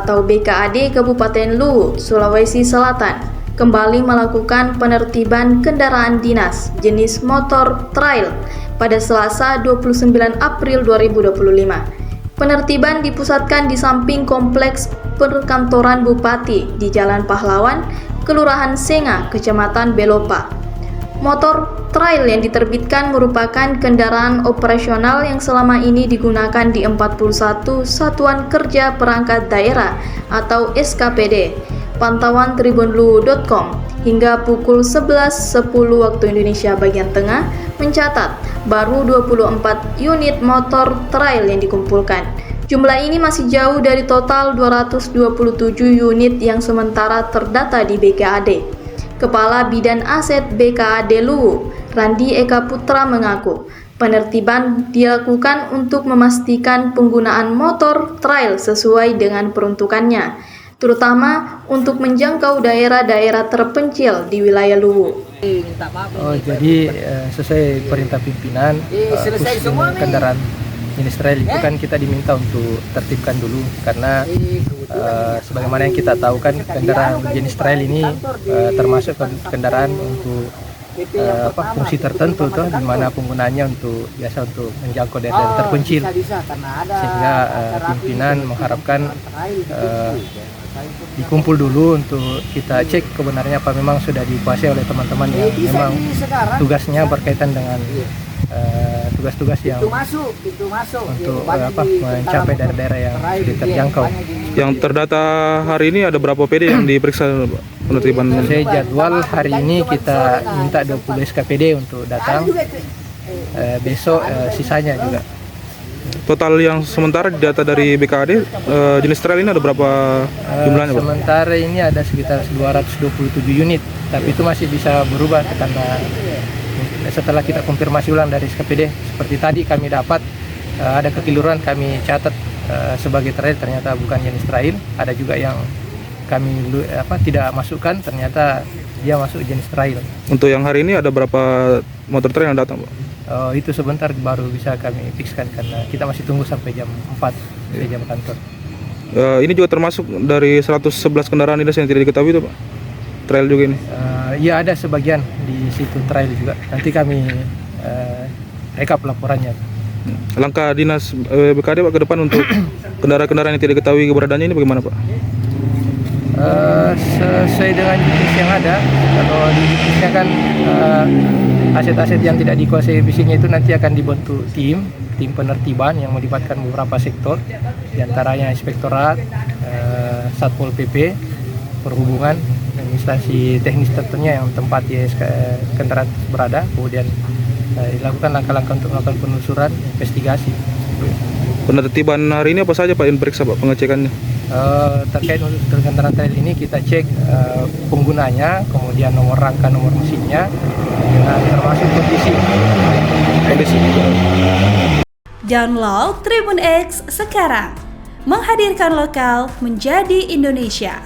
atau BKAD Kabupaten Luwu, Sulawesi Selatan kembali melakukan penertiban kendaraan dinas jenis motor trail pada Selasa 29 April 2025. Penertiban dipusatkan di samping kompleks perkantoran Bupati di Jalan Pahlawan, Kelurahan Senga, Kecamatan Belopa. Motor trail yang diterbitkan merupakan kendaraan operasional yang selama ini digunakan di 41 Satuan Kerja Perangkat Daerah atau SKPD. Pantauan tribunluwu.com hingga pukul 11.10 waktu Indonesia bagian tengah mencatat baru 24 unit motor trail yang dikumpulkan. Jumlah ini masih jauh dari total 227 unit yang sementara terdata di BKAD. Kepala Bidan Aset BKAD Luwu, Randi Eka Putra mengaku, penertiban dilakukan untuk memastikan penggunaan motor trail sesuai dengan peruntukannya, terutama untuk menjangkau daerah-daerah terpencil di wilayah Luwu. Jadi sesuai perintah pimpinan, khusus kendaraan jenis trail itu kan kita diminta untuk tertibkan dulu karena sebagaimana yang kita tahu kan kendaraan jenis trail ini termasuk kendaraan untuk fungsi tertentu tuh, di mana penggunaannya biasa untuk menjangkau daerah terpencil, sehingga pimpinan mengharapkan dikumpul dulu untuk kita cek kebenarnya apa memang sudah dikuasai oleh teman-teman yang memang tugasnya berkaitan dengan tugas-tugas yang untuk mencapai daerah-daerah yang sudah terjangkau. Yang terdata hari ini ada berapa PD yang diperiksa penertiban? Saya jadwal hari ini kita minta 20 SKPD untuk datang, besok sisanya juga. Total yang sementara data dari BKAD jenis trail ini ada berapa jumlahnya, Pak? Sementara ini ada sekitar 227 unit, tapi itu masih bisa berubah karena setelah kita konfirmasi ulang dari SKPD. Seperti tadi kami dapat ada kekeliruan, kami catat sebagai trail, ternyata bukan jenis trail. Ada juga yang kami tidak masukkan, ternyata dia masuk jenis trail. Untuk yang hari ini ada berapa motor trail yang datang, Pak? Itu sebentar baru bisa kami fixkan karena kita masih tunggu sampai jam 4 dari jam kantor. Ini juga termasuk dari 111 kendaraan dinas yang tidak diketahui itu, Pak? Trail juga ini? Ya, ada sebagian di situ trail juga. Nanti kami rekap laporannya. Langkah dinas BKAD, Pak, ke depan untuk kendaraan-kendaraan yang tidak diketahui keberadaannya ini bagaimana, Pak? Sesuai dengan jenis yang ada. Kalau di jenisnya kan aset-aset yang tidak dikuasai fisiknya itu nanti akan dibentuk tim penertiban yang melibatkan beberapa sektor, diantaranya inspektorat, Satpol PP, perhubungan, dan instansi teknis tentunya yang tempat kendaraan berada. Kemudian dilakukan langkah-langkah untuk melakukan penelusuran, investigasi. Penertiban hari ini apa saja, Pak, yang diperiksa, Pak, pengecekannya? Terkait untuk kendaraan trail ini kita cek penggunanya, kemudian nomor rangka, nomor mesinnya, dan termasuk kondisi. Download Tribun X sekarang, menghadirkan lokal menjadi Indonesia.